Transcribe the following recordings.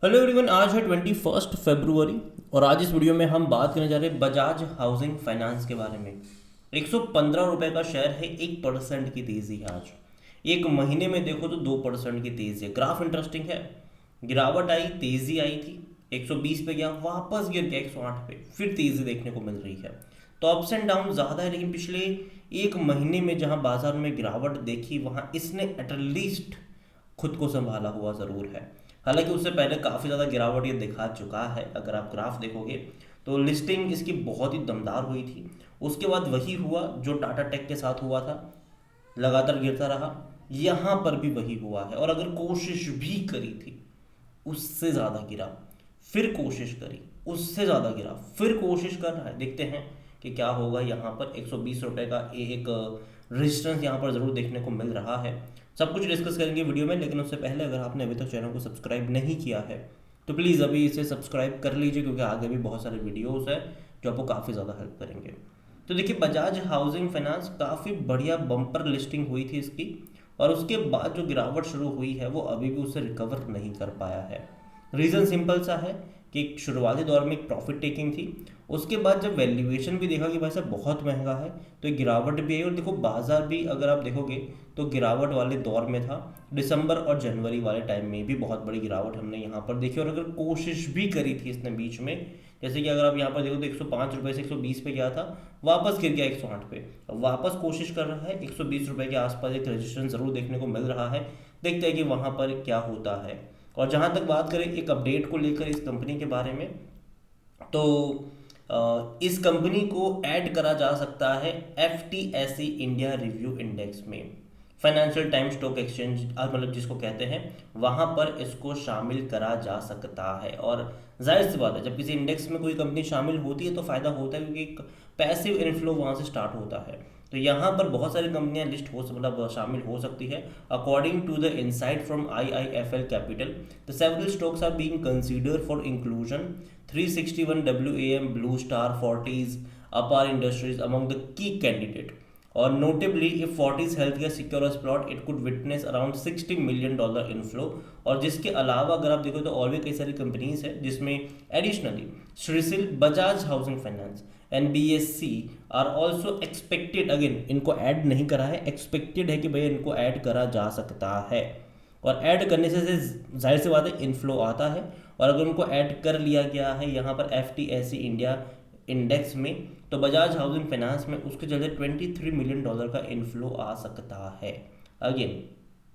Hello everyone, आज है 21 फरवरी और आज इस वीडियो में हम बात करने जा रहे हैं बजाज हाउसिंग फाइनेंस के बारे में। 115 रुपये का शेयर है, 1% की तेज़ी है आज। एक महीने में देखो तो 2% की तेज़ी है। ग्राफ इंटरेस्टिंग है। गिरावट आई, तेज़ी आई थी, 120 पे गया, वापस गिर गया 108 पे, फिर तेज़ी देखने को मिल रही है। तो अप्स एंड डाउन ज़्यादा है, लेकिन पिछले एक महीने में जहाँ बाजार में गिरावट देखी वहाँ इसने एटलीस्ट खुद को संभाला हुआ ज़रूर है। हालांकि उससे पहले काफ़ी ज़्यादा गिरावट ये दिखा चुका है। अगर आप ग्राफ देखोगे तो लिस्टिंग इसकी बहुत ही दमदार हुई थी। उसके बाद वही हुआ जो टाटा टेक के साथ हुआ था, लगातार गिरता रहा। यहाँ पर भी वही हुआ है, और अगर कोशिश भी करी थी उससे ज़्यादा गिरा, फिर कोशिश करी उससे ज़्यादा गिरा, फिर कोशिश कर रहा है। देखते हैं कि क्या होगा। यहाँ पर 120 रुपये का एक रेजिस्टेंस यहाँ पर ज़रूर देखने को मिल रहा है। सब कुछ डिस्कस करेंगे वीडियो में, लेकिन उससे पहले अगर आपने अभी तक चैनल को सब्सक्राइब नहीं किया है तो प्लीज़ अभी इसे सब्सक्राइब कर लीजिए, क्योंकि आगे भी बहुत सारे वीडियोस हैं जो आपको काफ़ी ज़्यादा हेल्प करेंगे। तो देखिए, बजाज हाउसिंग फाइनेंस काफ़ी बढ़िया बम्पर लिस्टिंग हुई थी इसकी, और उसके बाद जो गिरावट शुरू हुई है वो अभी भी उससे रिकवर नहीं कर पाया है। रीज़न सिंपल सा है कि एक शुरुआती दौर में एक प्रॉफिट टेकिंग थी। उसके बाद जब वैल्यूएशन भी देखा कि भाई साहब बहुत महंगा है, तो एक गिरावट भी आई। और देखो, बाजार भी अगर आप देखोगे तो गिरावट वाले दौर में था। दिसंबर और जनवरी वाले टाइम में भी बहुत बड़ी गिरावट हमने यहाँ पर देखी। और अगर कोशिश भी करी थी इसने बीच में, जैसे कि अगर आप यहाँ पर देखो तो 105 रुपये से 120 पे गया था, वापस गिर गया 108 पे, अब वापस कोशिश कर रहा है 120 रुपये के आसपास। एक रजिस्ट्रेशन जरूर देखने को मिल रहा है। देखते हैं कि वहाँ पर क्या होता है। और जहाँ तक बात करें एक अपडेट को लेकर इस कंपनी के बारे में, तो इस कंपनी को ऐड करा जा सकता है FTSE इंडिया रिव्यू इंडेक्स में। फाइनेंशियल टाइम स्टॉक एक्सचेंज मतलब जिसको कहते हैं, वहाँ पर इसको शामिल करा जा सकता है। और जाहिर सी बात है, जब किसी इंडेक्स में कोई कंपनी शामिल होती है तो फ़ायदा होता है, क्योंकि एक पैसिव इनफ्लो वहाँ से स्टार्ट होता है। तो यहाँ पर बहुत सारी कंपनियां लिस्ट हो मतलब शामिल हो सकती है। According to the insight from IIFL capital, the several stocks are being considered for inclusion. 361 WAM, Blue Star, Fortis, Apar industries among the key candidate. और notably if Fortis health care secure plot, it could witness around $60 million inflow. और जिसके अलावा अगर आप देखो तो और भी कई सारी कंपनीज है, जिसमें additionally Shrisil, Bajaj housing finance, NBSC are also expected. Again इनको ऐड नहीं करा है, एक्सपेक्टेड है कि भैया इनको ऐड करा जा सकता है। और ऐड करने से जाहिर सी बात है इनफ्लो आता है। और अगर उनको ऐड कर लिया गया है यहाँ पर FTSE इंडिया इंडेक्स में, तो बजाज हाउसिंग फाइनेंस में उसके चलते $23 मिलियन का इनफ्लो आ सकता है। अगेन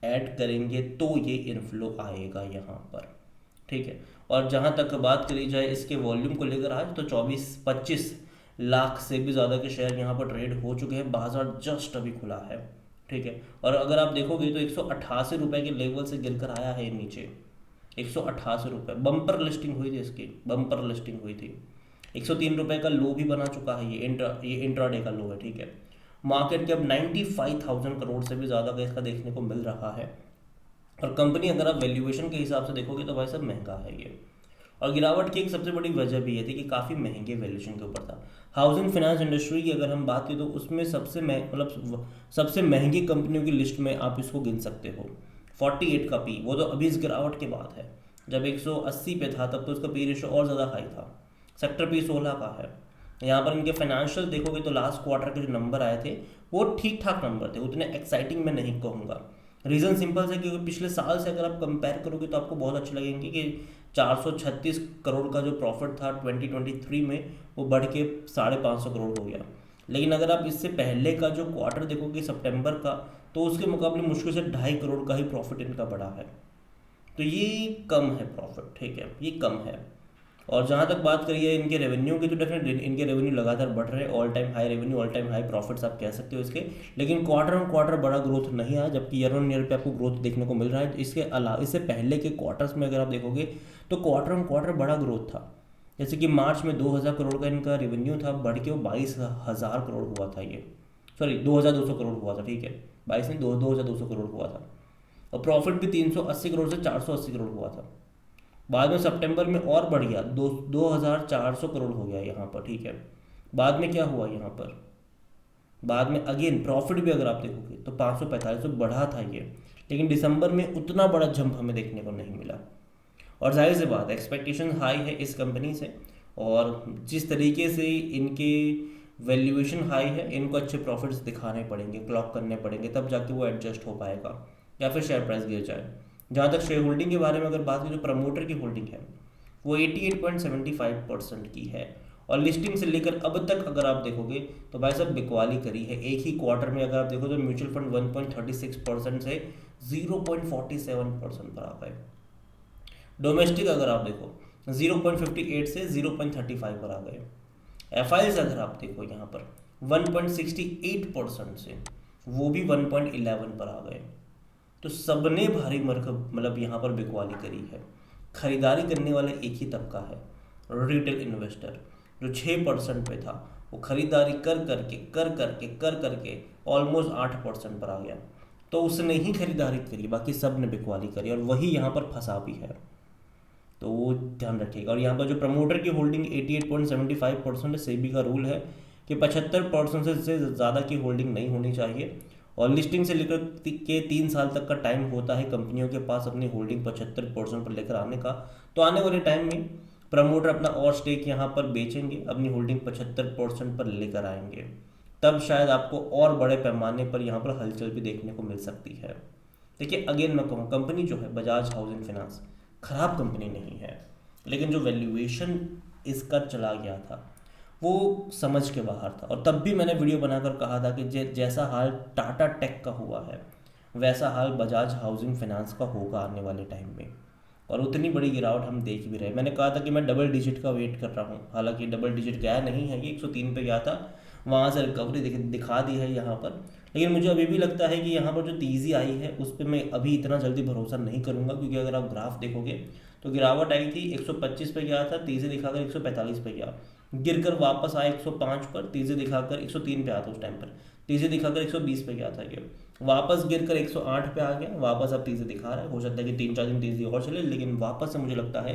ऐड करेंगे तो ये इनफ्लो आएगा यहाँ पर, ठीक है। और जहाँ तक बात करी जाए इसके वॉल्यूम को लेकर, आज तो 24-25 लाख से भी ज़्यादा के शेयर यहाँ पर ट्रेड हो चुके हैं। बाजार जस्ट अभी खुला है, ठीक है। और अगर आप देखोगे तो 188 रुपये के लेवल से गिरकर आया है नीचे। 188 रुपये बम्पर लिस्टिंग हुई थी इसकी, बम्पर लिस्टिंग हुई थी। 103 रुपये का लो भी बना चुका है, ये इंट्राडे का लो है, ठीक है। मार्केट कैप 95,000 करोड़ से भी ज़्यादा का इसका देखने को मिल रहा है। और कंपनी अगर आप वैल्यूएशन के हिसाब से देखोगे तो भाई सब महंगा है ये। और गिरावट की एक सबसे बड़ी वजह भी ये थी कि काफ़ी महंगे वैल्यूएशन के ऊपर था। हाउसिंग फाइनेंस इंडस्ट्री की अगर हम बात करें तो उसमें सबसे महंगी कंपनियों की लिस्ट में आप इसको गिन सकते हो। 48 का पी, वो तो अभी इस गिरावट के बाद है। जब 180 पे था तब तो उसका पी रेशो और ज़्यादा हाई था। सेक्टर पी 16 का है। यहाँ पर इनके फाइनेंशियल देखोगे तो लास्ट क्वार्टर के जो नंबर आए थे वो ठीक ठाक नंबर थे, उतने एक्साइटिंग मैं नहीं कहूँगा। रीज़न सिंपल है, क्योंकि पिछले साल से अगर आप कंपेयर करोगे तो आपको बहुत अच्छे लगेंगे कि 436 करोड़ का जो प्रॉफिट था 2023 में, वो बढ़ के 550 करोड़ हो गया। लेकिन अगर आप इससे पहले का जो क्वार्टर देखोगे सितंबर का, तो उसके मुकाबले मुश्किल से 2.5 करोड़ का ही प्रॉफिट इनका बढ़ा है। तो ये कम है प्रॉफिट, ठीक है, ये कम है। और जहाँ तक बात करिए इनके रेवेन्यू की, तो डेफिनेटली इनके रेवेन्यू लगातार बढ़ रहे हैं। All time high revenue, all time high profits आप कह सकते हो इसके। लेकिन क्वार्टर ऑन क्वार्टर बड़ा ग्रोथ नहीं आया, जबकि ईयर ऑन ईयर पे आपको ग्रोथ देखने को मिल रहा है। इसके अलावा इससे पहले के क्वार्टर्स में अगर आप देखोगे तो क्वार्टर ऑन क्वार्टर बड़ा ग्रोथ था। जैसे कि मार्च में 2,000 करोड़ का इनका रेवेन्यू था, बढ़ के वो 22,000 करोड़ हुआ था। ये सॉरी 2,200 करोड़ हुआ था, ठीक है, 22 नहीं, 2,200 करोड़ हुआ था। और प्रॉफिट भी 380 करोड़ से 480 करोड़ हुआ था। बाद में सितंबर में और बढ़ गया, 2,400 करोड़ हो गया यहाँ पर, ठीक है। बाद में क्या हुआ यहाँ पर, बाद में अगेन प्रॉफिट भी अगर आप देखोगे तो 545 बढ़ा था ये। लेकिन दिसंबर में उतना बड़ा जंप हमें देखने को नहीं मिला। और जाहिर सी बात एक्सपेक्टेशन हाई है इस कंपनी से, और जिस तरीके से इनके वैल्यूएशन हाई है, इनको अच्छे प्रॉफिट्स दिखाने पड़ेंगे, क्लॉक करने पड़ेंगे, तब जाके वो एडजस्ट हो पाएगा, या फिर शेयर प्राइस गिर जाए। जहाँ तक शेयर होल्डिंग के बारे में अगर बात करें, जो प्रमोटर की होल्डिंग है वो 88.75% की है, और लिस्टिंग से लेकर अब तक अगर आप देखोगे तो भाई साहब बिकवाली करी है। एक ही क्वार्टर में अगर आप देखो तो म्यूचुअल फंड 1.36% से 0.47% पर आ गए। डोमेस्टिक अगर आप देखो 0.58 से 0.35 पर आ गए। एफ अगर आप देखो यहाँ पर 1.68% से वो भी 1.11 पर आ गए। तो सबने भारी मरकब मतलब यहाँ पर बिकवाली करी है। खरीदारी करने वाले एक ही तबका है, रिटेल इन्वेस्टर, जो 6% पे था वो खरीदारी कर करके ऑलमोस्ट 8% पर आ गया। तो उसने ही खरीदारी करी, बाकी सब ने बिकवाली करी, और वही यहाँ पर फंसा भी है। तो वो ध्यान रखिएगा। और यहाँ पर जो प्रमोटर की होल्डिंग 88.75% है, सेबी का रूल है कि 75% से ज़्यादा की होल्डिंग नहीं होनी चाहिए, और लिस्टिंग से लेकर के 3 साल तक का टाइम होता है कंपनियों के पास अपनी होल्डिंग 75% पर लेकर आने का। तो आने वाले टाइम में प्रमोटर अपना और स्टेक यहाँ पर बेचेंगे, अपनी होल्डिंग 75% पर लेकर आएंगे, तब शायद आपको और बड़े पैमाने पर यहाँ पर हलचल भी देखने को मिल सकती है। देखिए अगेन मैं कहूँ, कंपनी जो है बजाज हाउसिंग फाइनेंस खराब कंपनी नहीं है, लेकिन जो वैल्यूएशन इसका चला गया था वो समझ के बाहर था। और तब भी मैंने वीडियो बनाकर कहा था कि जैसा हाल टाटा टेक का हुआ है वैसा हाल बजाज हाउसिंग फाइनेंस का होगा आने वाले टाइम में, और उतनी बड़ी गिरावट हम देख भी रहे। मैंने कहा था कि मैं डबल डिजिट का वेट कर रहा हूँ, हालांकि डबल डिजिट गया नहीं है, ये 103 पे गया था, वहाँ से रिकवरी दिखा दी है यहाँ पर। लेकिन मुझे अभी भी लगता है कि यहाँ पर जो तेज़ी आई है उस पर मैं अभी इतना जल्दी भरोसा नहीं करूँगा, क्योंकि अगर आप ग्राफ देखोगे तो गिरावट आई थी 125 पे गया था, तेज़ी दिखाकर 145 पे गया, गिरकर वापस आया 105 पर, तेज़ी दिखाकर 103 पे आया था उस टाइम पर, तेज़ी दिखाकर 120 पे गया था, ये वापस गिरकर 108 पे आ गया, वापस अब तेज़ी दिखा रहा है। हो सकता है कि 3-4 दिन तेज़ी और चले, लेकिन वापस से मुझे लगता है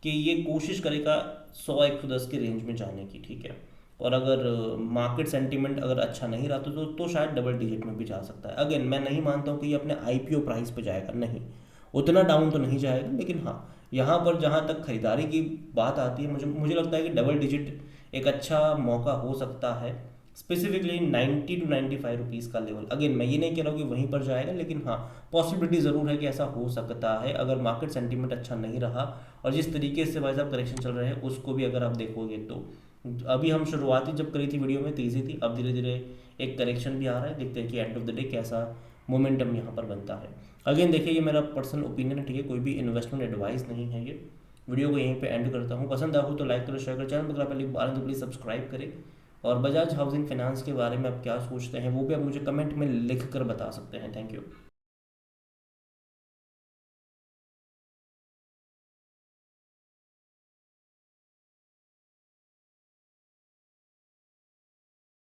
कि ये कोशिश करेगा 100-110 के रेंज में जाने की, ठीक है। और अगर मार्केट सेंटीमेंट अगर अच्छा नहीं रहा तो शायद डबल डिजिट में भी जा सकता है। अगेन मैं नहीं मानता हूँ कि ये अपने आईपीओ प्राइस पे जाएगा, नहीं, उतना डाउन तो नहीं जाएगा, लेकिन हाँ यहाँ पर जहाँ तक खरीदारी की बात आती है, मुझे लगता है कि डबल डिजिट एक अच्छा मौका हो सकता है, स्पेसिफिकली 90 to 95 रुपीज़ का लेवल। अगेन मैं ये नहीं कह रहा हूँ कि वहीं पर जाएगा, लेकिन हाँ पॉसिबिलिटी ज़रूर है कि ऐसा हो सकता है अगर मार्केट सेंटीमेंट अच्छा नहीं रहा, और जिस तरीके से भाई साहब करेक्शन चल रहे हैं उसको भी अगर आप देखोगे तो अभी हम शुरुआती जब करी थी वीडियो में तेज़ी थी, अब धीरे धीरे एक करेक्शन भी आ रहा है। देखते हैं कि एंड ऑफ द डे कैसा मोमेंटम यहाँ पर बनता है। अगेन देखिए ये मेरा पर्सनल ओपिनियन है, ठीक है, कोई भी इन्वेस्टमेंट एडवाइस नहीं है। ये वीडियो को यहीं पे एंड करता हूँ। पसंद आए तो लाइक करो, शेयर करो, चैनल पर पहले बार तो प्लीज़ सब्सक्राइब करें। और बजाज हाउसिंग फाइनेंस के बारे में आप क्या सोचते हैं वो भी आप मुझे कमेंट में लिख कर बता सकते हैं। Thank you.